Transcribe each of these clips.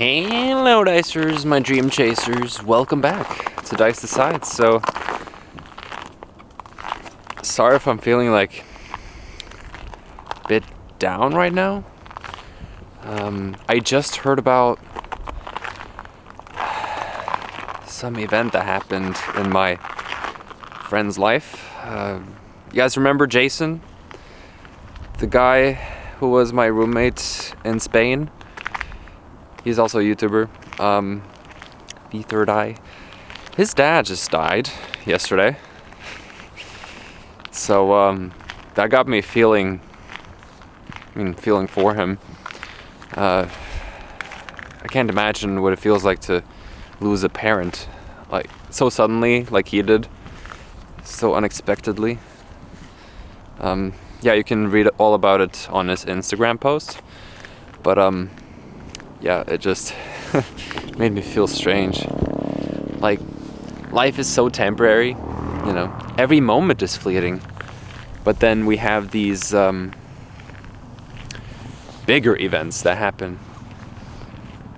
Hello Dicers, my dream chasers, welcome back to Dice Decides. So, sorry if I'm feeling like a bit down right now. I just heard about some event that happened in my friend's life. You guys remember Jason? The guy who was my roommate in Spain? He's also a YouTuber. The Third Eye. His dad just died yesterday. So that got me feeling for him. I can't imagine what it feels like to lose a parent, like so suddenly, like he did, so unexpectedly. Yeah, you can read all about it on his Instagram post. But yeah, it just made me feel strange. Like, life is so temporary, you know, every moment is fleeting. But then we have these bigger events that happen.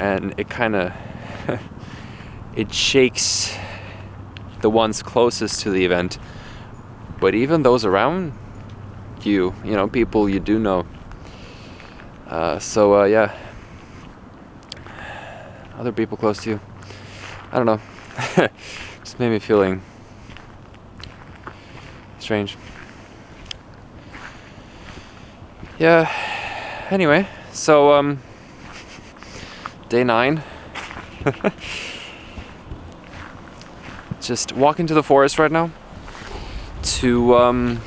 And it kind of, it shakes the ones closest to the event. But even those around you know, people you do know. So yeah. Other people close to you. I don't know. Just made me feeling strange. Yeah. Anyway, so day 9. Just walking to the forest right now to I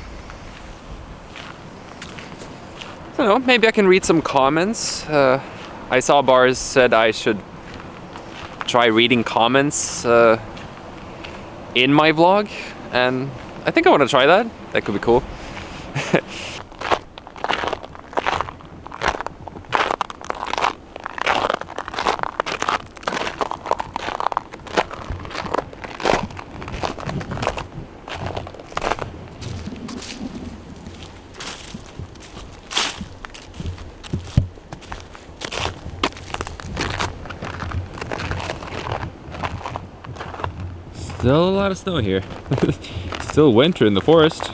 don't know, maybe I can read some comments. I saw Bars said I should try reading comments in my vlog, and I think I want to try that. That could be cool. Still a lot of snow here. Still winter in the forest.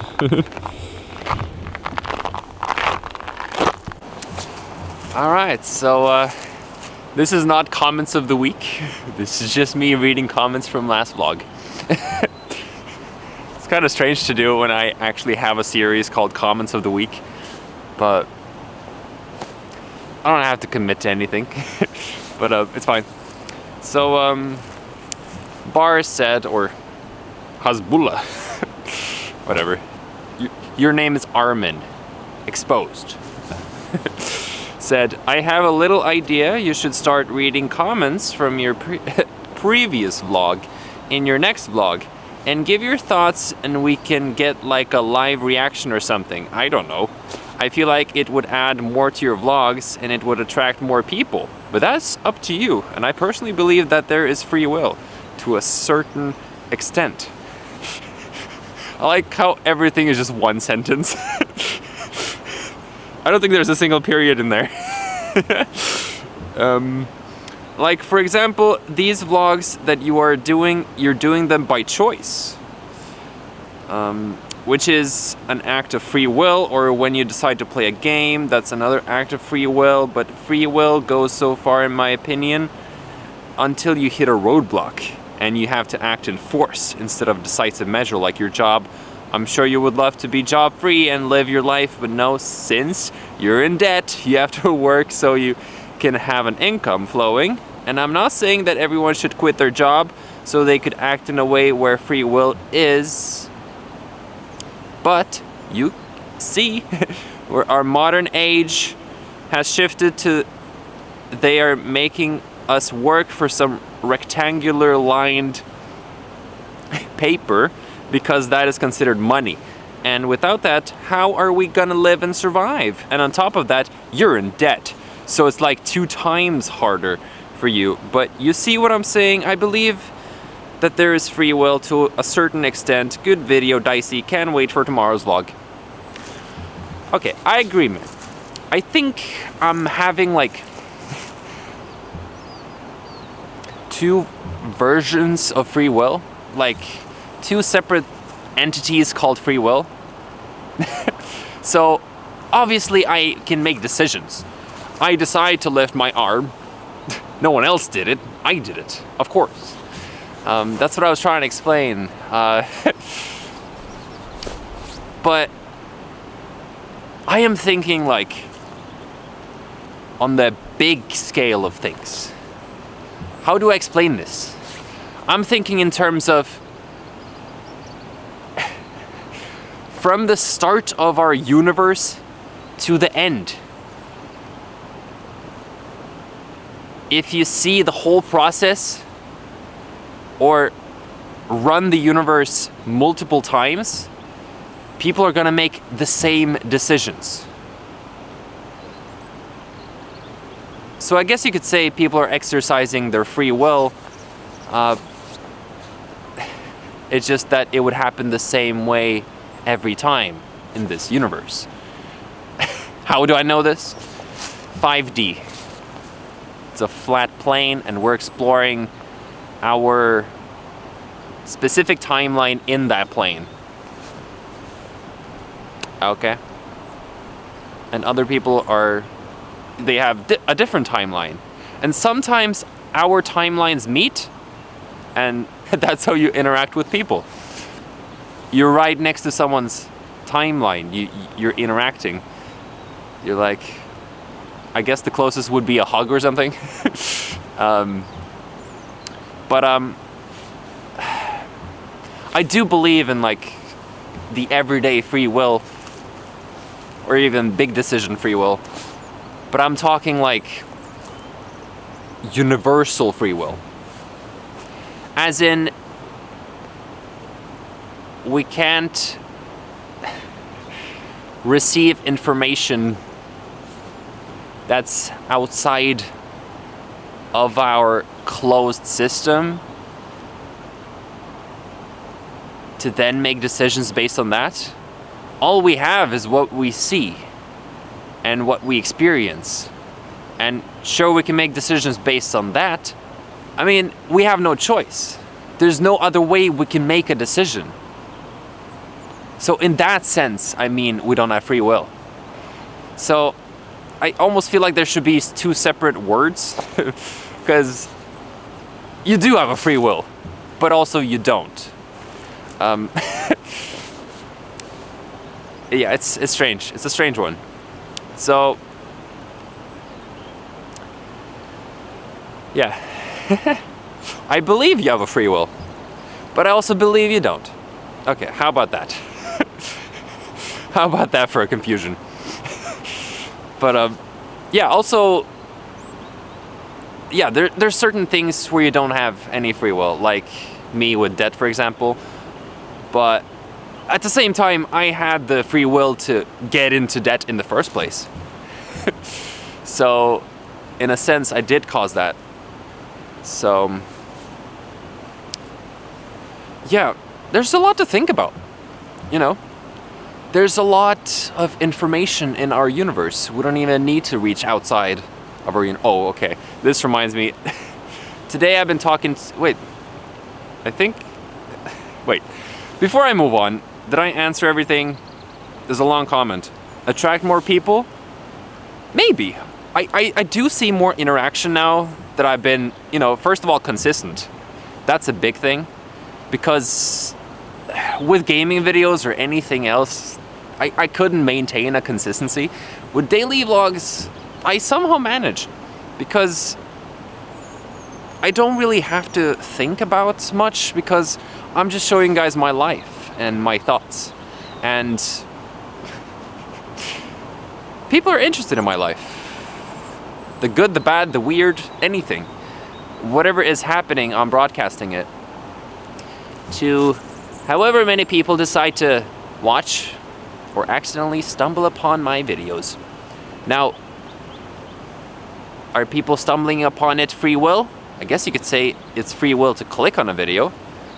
Alright, so this is not comments of the week. This is just me reading comments from last vlog. It's kind of strange to do when I actually have a series called Comments of the Week, but I don't have to commit to anything. But it's fine. So Bar said, or Hasbullah, whatever. Your name is Armin. Exposed. Said, I have a little idea. You should start reading comments from your previous vlog in your next vlog and give your thoughts, and we can get like a live reaction or something. I don't know. I feel like it would add more to your vlogs and it would attract more people. But that's up to you. And I personally believe that there is free will to a certain extent. I like how everything is just one sentence. I don't think there's a single period in there. Like, for example, these vlogs that you are doing, you're doing them by choice. Which is an act of free will, or when you decide to play a game, that's another act of free will, but free will goes so far, in my opinion, until you hit a roadblock and you have to act in force instead of decisive measure, like your job. I'm sure you would love to be job free and live your life, but no, since you're in debt, you have to work so you can have an income flowing. And I'm not saying that everyone should quit their job so they could act in a way where free will is. But you see, where our modern age has shifted to, they are making us work for some rectangular lined paper because that is considered money. And without that, how are we gonna live and survive? And on top of that, you're in debt. So it's like 2 times harder for you. But you see what I'm saying? I believe that there is free will to a certain extent. Good video, Dicey. Can't wait for tomorrow's vlog. Okay, I agree, man. I think I'm having like two versions of free will, like two separate entities called free will. So obviously I can make decisions. I decide to lift my arm. No one else did it. I did it, of course. That's what I was trying to explain. But I am thinking like on the big scale of things. How do I explain this? I'm thinking in terms of from the start of our universe to the end. If you see the whole process or run the universe multiple times, people are gonna make the same decisions. So I guess you could say people are exercising their free will. It's just that it would happen the same way every time in this universe. How do I know this? 5D. It's a flat plane and we're exploring our specific timeline in that plane. Okay. And other people they have a different timeline. And sometimes our timelines meet, and that's how you interact with people. You're right next to someone's timeline. You're interacting. You're like, I guess the closest would be a hug or something. But I do believe in like the everyday free will, or even big decision free will. But I'm talking like universal free will. As in, we can't receive information that's outside of our closed system to then make decisions based on that. All we have is what we see and what we experience. And sure, we can make decisions based on that. I mean, we have no choice. There's no other way we can make a decision. So in that sense, I mean, we don't have free will. So I almost feel like there should be two separate words, because you do have a free will, but also you don't. Yeah, it's strange. It's a strange one. So, yeah. I believe you have a free will, but I also believe you don't. Okay, how about that? How about that for a confusion? But yeah, also, yeah, there's certain things where you don't have any free will, like me with debt, for example. But at the same time, I had the free will to get into debt in the first place. So, in a sense, I did cause that. So, yeah, there's a lot to think about, you know? There's a lot of information in our universe. We don't even need to reach outside of our oh, okay. This reminds me. Today I've been talking wait. Before I move on, did I answer everything? There's a long comment. Attract more people? Maybe. I do see more interaction now that I've been, you know, first of all, consistent. That's a big thing. Because with gaming videos or anything else, I couldn't maintain a consistency. With daily vlogs, I somehow manage. Because I don't really have to think about much, because I'm just showing you guys my life and my thoughts. And people are interested in my life. The good, the bad, the weird, anything. Whatever is happening, I'm broadcasting it to however many people decide to watch or accidentally stumble upon my videos. Now, are people stumbling upon it free will? I guess you could say it's free will to click on a video,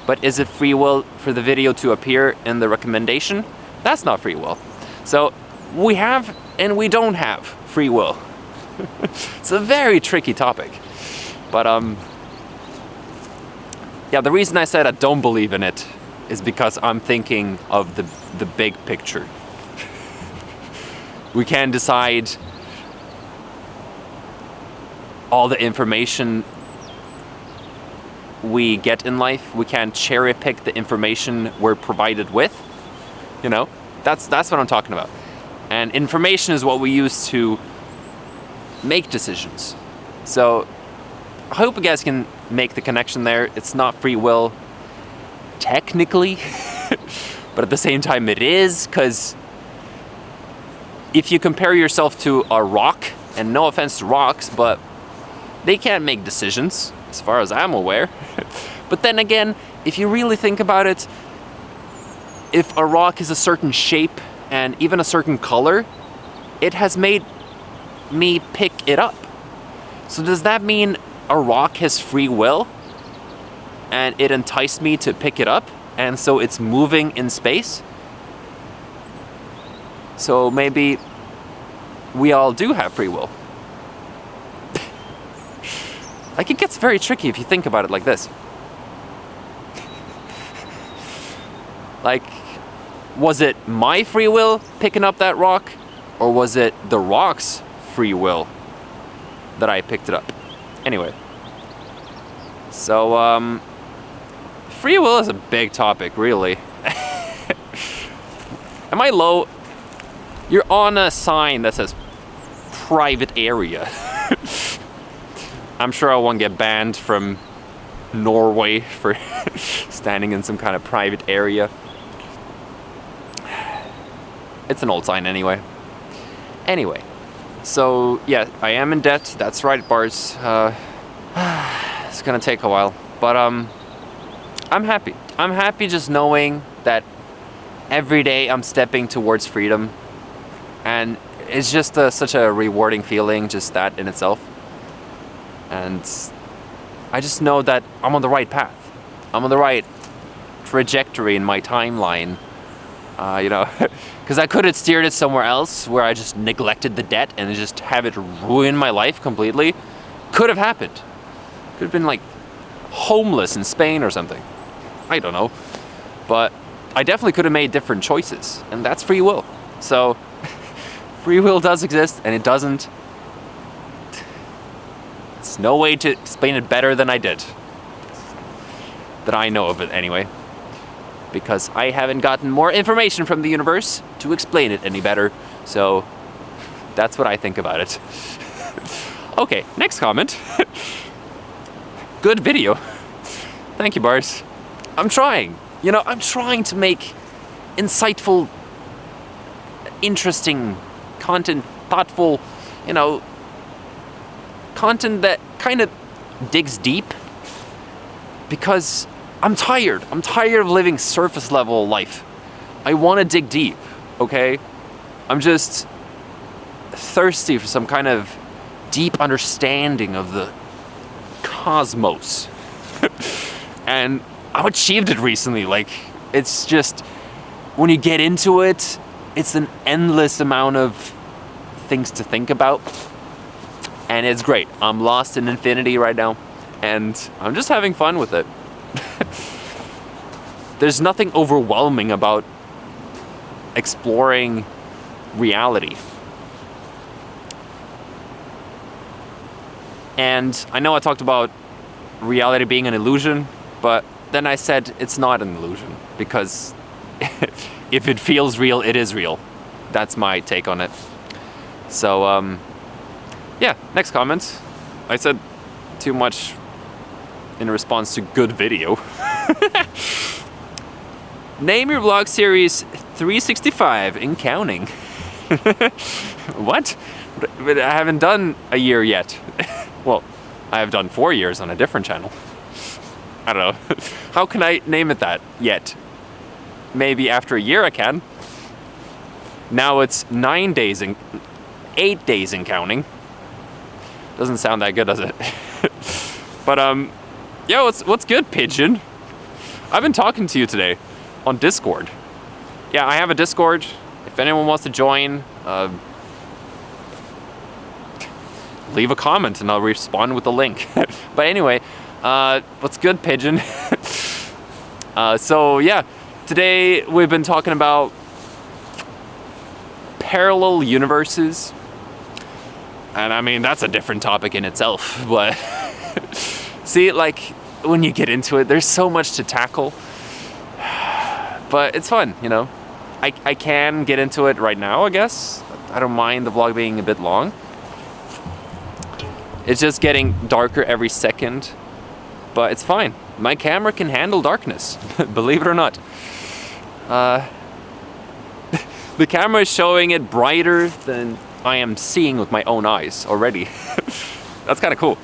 but is it free will for the video to appear in the recommendation? That's not free will. So we have and we don't have free will. It's a very tricky topic, but Yeah, the reason I said I don't believe in it is because I'm thinking of the big picture. We can decide all the information we get in life. We can cherry pick the information we're provided with. You know, that's what I'm talking about. And information is what we use to make decisions. So I hope you guys can make the connection there. It's not free will, technically, but at the same time it is, because if you compare yourself to a rock, and no offense to rocks, but they can't make decisions, as far as I'm aware. But then again, if you really think about it, if a rock is a certain shape and even a certain color, it has made me pick it up. So does that mean a rock has free will and it enticed me to pick it up, and so it's moving in space? So maybe we all do have free will. Like, it gets very tricky if you think about it like this. Like, was it my free will picking up that rock, or was it the rock's free will that I picked it up? Anyway, so free will is a big topic, really. Am I low? You're on a sign that says private area. I'm sure I won't get banned from Norway for standing in some kind of private area. It's an old sign anyway. Anyway, so yeah, I am in debt. That's right, Bars. It's gonna take a while, but I'm happy. I'm happy just knowing that every day I'm stepping towards freedom, and it's just such a rewarding feeling, just that in itself. And I just know that I'm on the right path. I'm on the right trajectory in my timeline. You know, because I could have steered it somewhere else where I just neglected the debt and just have it ruin my life completely. Could have happened. Could have been like homeless in Spain or something. I don't know. But I definitely could have made different choices, and that's free will. So free will does exist, and it doesn't. It's no way to explain it better than I did. That I know of it anyway. Because I haven't gotten more information from the universe to explain it any better. So that's what I think about it. Okay, next comment. Good video. Thank you, Bars. I'm trying. You know, I'm trying to make insightful, interesting content, thoughtful, you know, content that kind of digs deep, because I'm tired. I'm tired of living surface level life. I want to dig deep, okay? I'm just thirsty for some kind of deep understanding of the cosmos. And I've achieved it recently. Like, it's just, when you get into it, it's an endless amount of things to think about. And it's great. I'm lost in infinity right now, and I'm just having fun with it. There's nothing overwhelming about exploring reality. And I know I talked about reality being an illusion, but then I said it's not an illusion, because if it feels real, it is real. That's my take on it. So, yeah, next comment. I said too much in response to good video. Name your vlog series 365 and counting. What? But I haven't done a year yet. Well, I have done 4 years on a different channel. I don't know. How can I name it that yet? Maybe after a year I can. Now it's 9 days and 8 days and counting. Doesn't sound that good, does it? But yo, what's good, Pigeon? I've been talking to you today on Discord. Yeah, I have a Discord. If anyone wants to join, leave a comment and I'll respond with the link. But anyway, what's good, Pigeon? So yeah, today we've been talking about parallel universes. And I mean, that's a different topic in itself, but see, like, when you get into it, there's so much to tackle, but it's fun, you know? I can get into it right now, I guess. I don't mind the vlog being a bit long. It's just getting darker every second, but it's fine. My camera can handle darkness, believe it or not. The camera is showing it brighter than I am seeing with my own eyes already. That's kind of cool.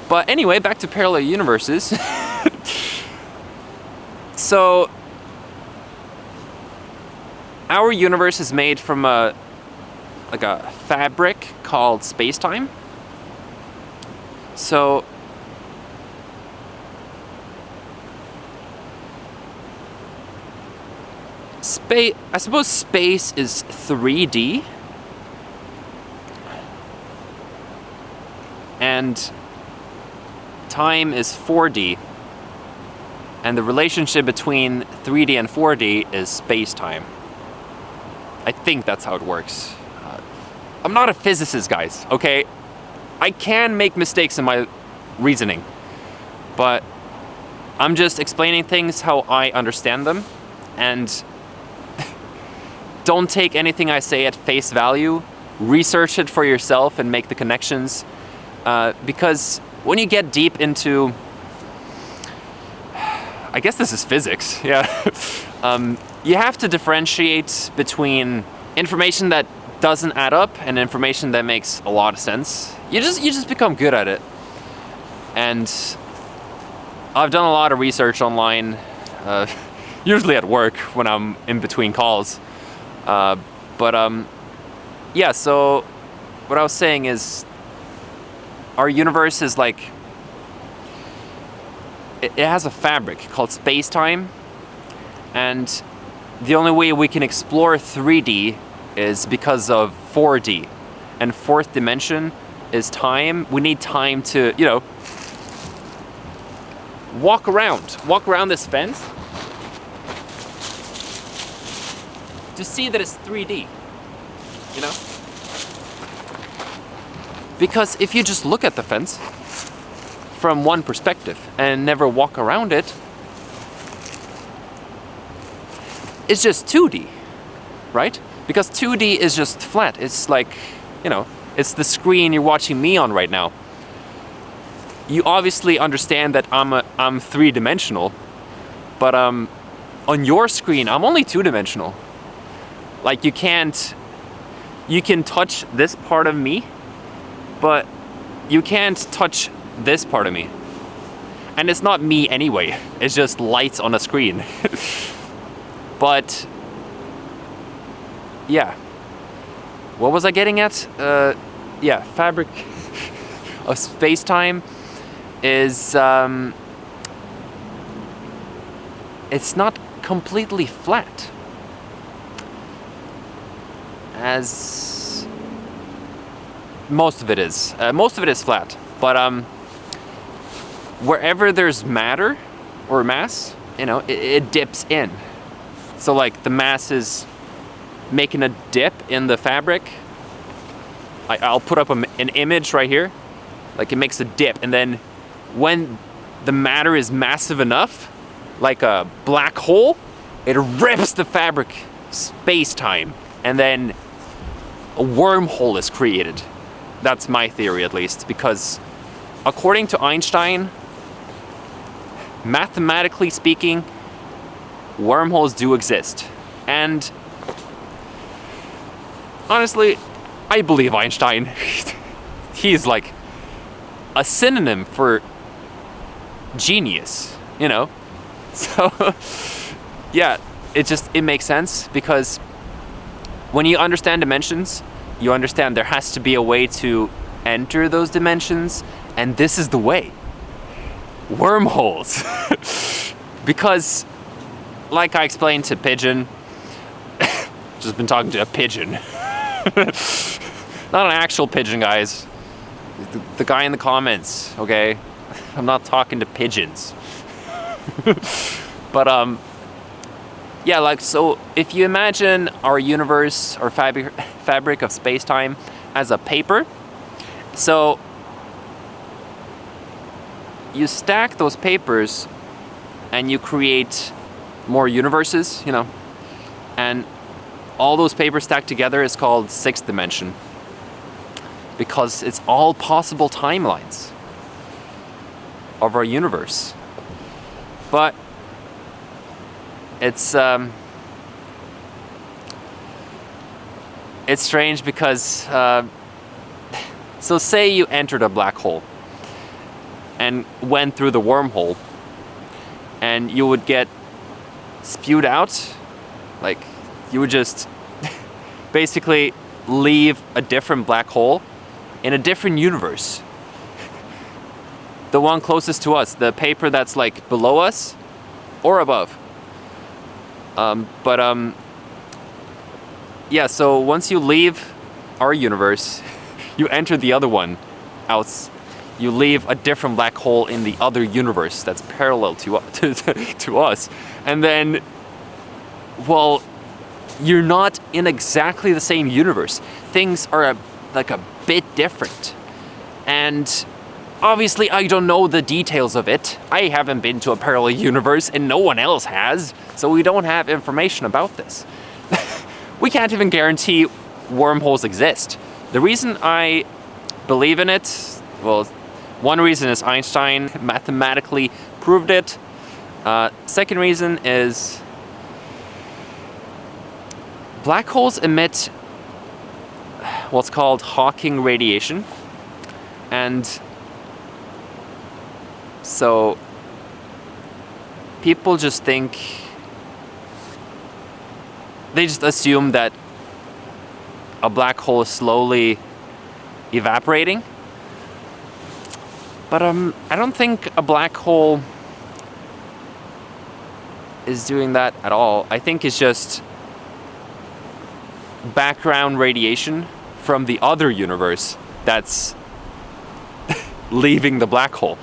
But anyway, back to parallel universes. So, our universe is made from a fabric called space-time. So, I suppose space is 3D. And time is 4D. And the relationship between 3D and 4D is space-time. I think that's how it works. I'm not a physicist, guys, okay? I can make mistakes in my reasoning, but I'm just explaining things how I understand them, and don't take anything I say at face value. Research it for yourself and make the connections, because when you get deep into, I guess this is physics, yeah. You have to differentiate between information that doesn't add up and information that makes a lot of sense. You just become good at it. And I've done a lot of research online, usually at work when I'm in between calls. Yeah, so what I was saying is our universe is like, it has a fabric called space-time, and the only way we can explore 3D is because of 4D. And fourth dimension is time. We need time to, you know, walk around this fence to see that it's 3D, you know? Because if you just look at the fence from one perspective and never walk around it, it's just 2D, right? Because 2D is just flat. It's like, you know, it's the screen you're watching me on right now. You obviously understand that I'm three-dimensional, but on your screen, I'm only two-dimensional. Like you can touch this part of me, but you can't touch this part of me. And it's not me anyway, it's just lights on a screen. But yeah, what was I getting at? Yeah, fabric of space-time is it's not completely flat, as most of it is. Most of it is flat, but wherever there's matter or mass, you know, it dips in. So like the mass is making a dip in the fabric. I'll put up an image right here. Like it makes a dip, and then when the matter is massive enough, like a black hole, it rips the fabric space-time, and then a wormhole is created. That's my theory, at least, because according to Einstein, mathematically speaking, wormholes do exist. And honestly, I believe Einstein. He's like a synonym for genius, you know? So, yeah, it makes sense, because when you understand dimensions, you understand there has to be a way to enter those dimensions, and this is the way. Wormholes. Because, like I explained to Pigeon, just been talking to a pigeon. Not an actual pigeon, guys. The guy in the comments, okay? I'm not talking to pigeons. But yeah, like, so if you imagine our universe or fabric of space-time as a paper, so you stack those papers and you create more universes, you know, and all those papers stacked together is called sixth dimension, because it's all possible timelines of our universe. But it's strange because so say you entered a black hole and went through the wormhole, and you would get spewed out. Like, you would just basically leave a different black hole in a different universe. The one closest to us, the paper that's like below us or above. Yeah, so once you leave our universe, you enter the other one out. You leave a different black hole in the other universe that's parallel to us. And then, well, you're not in exactly the same universe. Things are like a bit different. And obviously I don't know the details of it. I haven't been to a parallel universe and no one else has, so we don't have information about this. We can't even guarantee wormholes exist. The reason I believe in it, well, one reason is Einstein mathematically proved it. Second reason is black holes emit what's called Hawking radiation. And so people just think, they just assume that a black hole is slowly evaporating. But I don't think a black hole is doing that at all. I think it's just background radiation from the other universe that's leaving the black hole.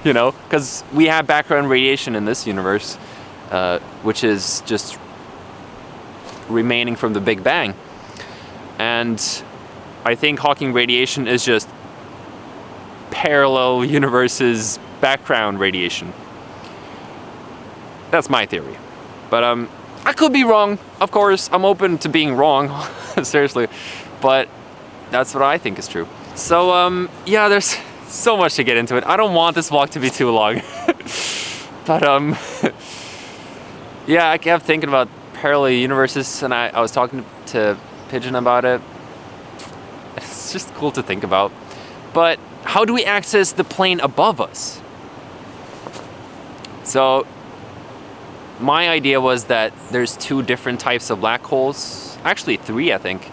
You know, because we have background radiation in this universe, which is just remaining from the Big Bang. And I think Hawking radiation is just parallel universes background radiation. That's my theory. But I could be wrong, of course. I'm open to being wrong, seriously. But that's what I think is true. So yeah, there's so much to get into it. I don't want this vlog to be too long. But yeah, I kept thinking about parallel universes, and I was talking to Pigeon about it. It's just cool to think about. But how do we access the plane above us? So my idea was that there's two different types of black holes. Actually three, I think.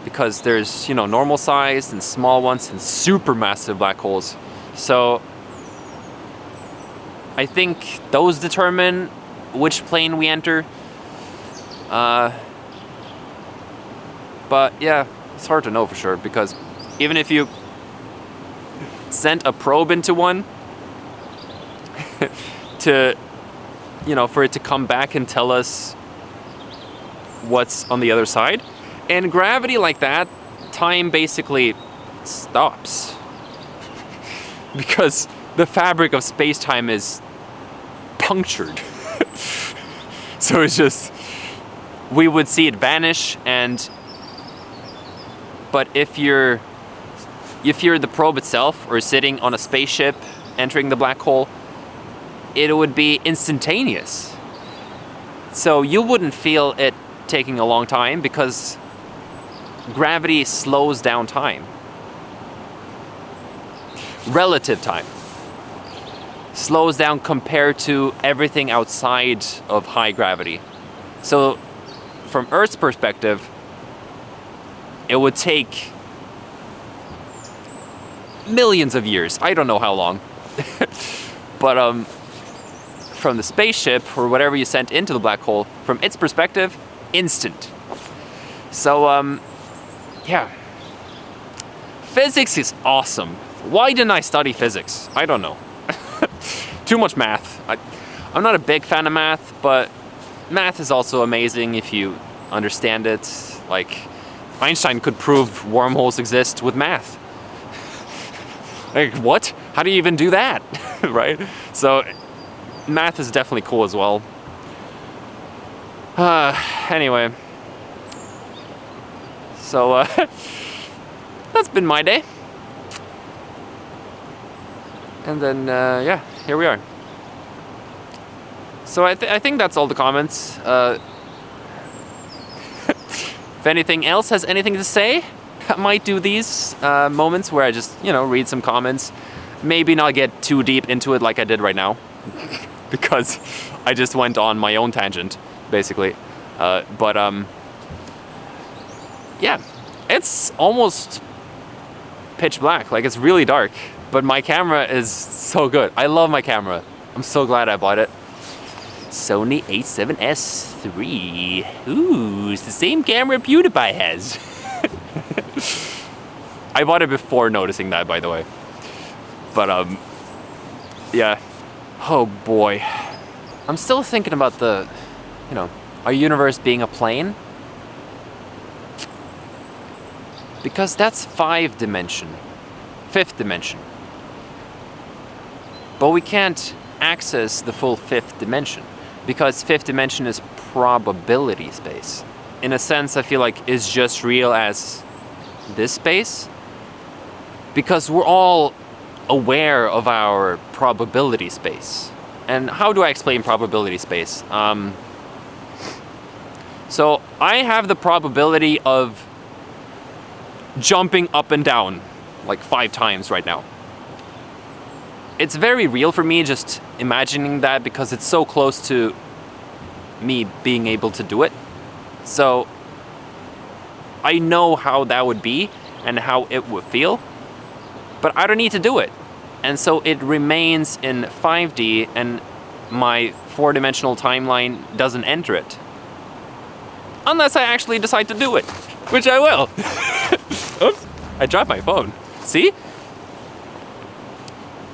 Because there's, you know, normal sized and small ones and supermassive black holes. So I think those determine which plane we enter. But yeah, it's hard to know for sure, because even if you sent a probe into one to, you know, for it to come back and tell us what's on the other side, in gravity like that, time basically stops. Because the fabric of space-time is punctured. So it's just, we would see it vanish, but if you're the probe itself or sitting on a spaceship entering the black hole, it would be instantaneous. So you wouldn't feel it taking a long time, because gravity slows down time. Relative time slows down compared to everything outside of high gravity. So from Earth's perspective, it would take millions of years. I don't know how long. But from the spaceship or whatever you sent into the black hole, from its perspective, instant. So yeah, physics is awesome. Why didn't I study physics? I don't know. Too much math. I'm not a big fan of math, but math is also amazing if you understand it. Like, Einstein could prove wormholes exist with math. Like, what? How do you even do that? Right? So, math is definitely cool as well. Anyway. So, that's been my day. And then, yeah, here we are. So I think that's all the comments. If anything else has anything to say, I might do these moments where I just, read some comments. Maybe not get too deep into it like I did right now. Because I just went on my own tangent, basically. Yeah, it's almost pitch black. Like, it's really dark. But my camera is so good. I love my camera. I'm so glad I bought it. Sony a7S III. Ooh, it's the same camera PewDiePie has. I bought it before noticing that, by the way. But, yeah. Oh boy. I'm still thinking about the, our universe being a plane. Because that's 5th dimension. But we can't access the full 5th dimension. Because 5th dimension is probability space. In a sense, I feel like it's just real as this space. Because we're all aware of our probability space. And how do I explain probability space? So I have the probability of jumping up and down like 5 times right now. It's very real for me just imagining that because it's so close to me being able to do it. So I know how that would be and how it would feel, but I don't need to do it. And so it remains in 5D and my 4-dimensional timeline doesn't enter it. Unless I actually decide to do it, which I will. Oops, I dropped my phone. See?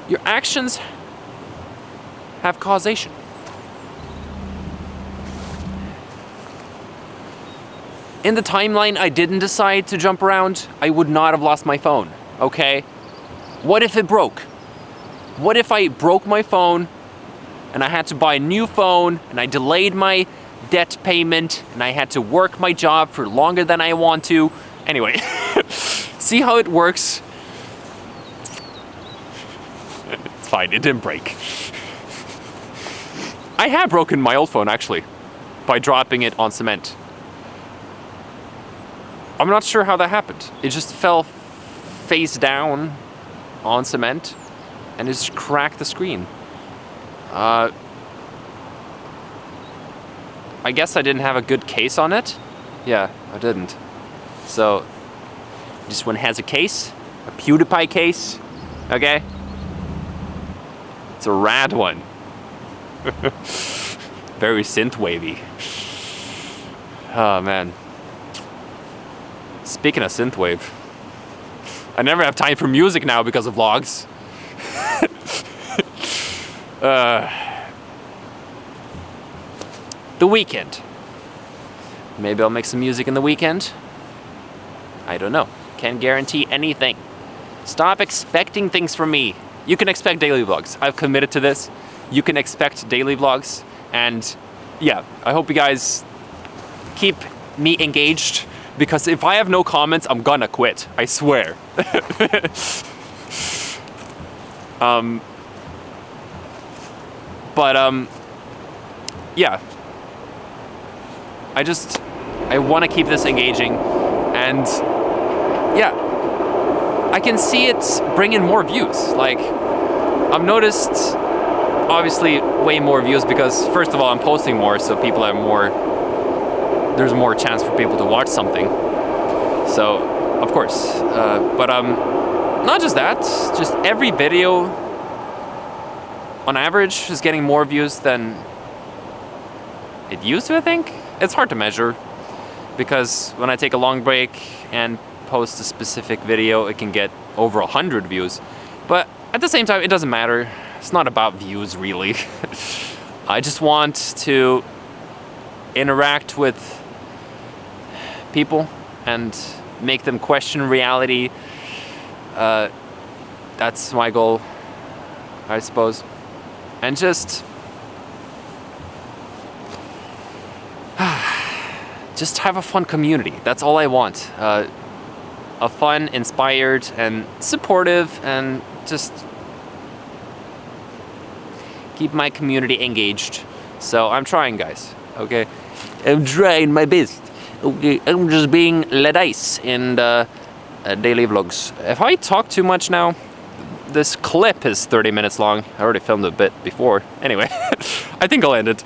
Your actions have causation. In the timeline I didn't decide to jump around, I would not have lost my phone, okay? What if it broke? What if I broke my phone and I had to buy a new phone and I delayed my debt payment and I had to work my job for longer than I want to? Anyway, see how it works? It's fine, it didn't break. I have broken my old phone actually by dropping it on cement. I'm not sure how that happened. It just fell face down on cement and it just cracked the screen. I guess I didn't have a good case on it. Yeah, I didn't. So, this one has a case, a PewDiePie case, okay? It's a rad one. Very synth-wavy. Oh man. Speaking of synthwave, I never have time for music now because of vlogs. The weekend. Maybe I'll make some music in the weekend. I don't know. Can't guarantee anything. Stop expecting things from me. You can expect daily vlogs. I've committed to this. You can expect daily vlogs. And yeah, I hope you guys keep me engaged. Because if I have no comments, I'm gonna quit. I swear. Yeah. I want to keep this engaging. And yeah, I can see it bring in more views. Like, I've noticed obviously way more views because first of all, I'm posting more, so people have more, there's more chance for people to watch something. So, of course, not just that, just every video on average is getting more views than it used to, I think. It's hard to measure because when I take a long break and post a specific video, it can get over 100 views. But at the same time, it doesn't matter. It's not about views, really. I just want to interact with people and make them question reality. That's my goal, I suppose. And just have a fun community. That's all I want. A fun, inspired, and supportive, and just keep my community engaged. So I'm trying, guys. Okay, I'm trying my best. Okay, I'm just being Ledice in the daily vlogs. If I talk too much now, this clip is 30 minutes long. I already filmed a bit before. Anyway, I think I'll end it.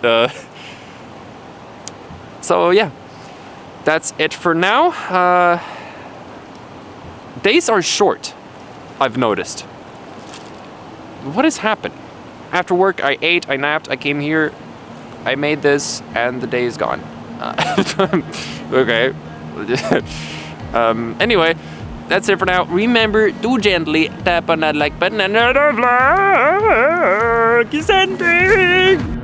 So yeah, that's it for now. Days are short, I've noticed. What has happened? After work, I ate, I napped, I came here, I made this, and the day is gone. Okay. Anyway, that's it for now. Remember to gently tap on that like button and another vlog is ending.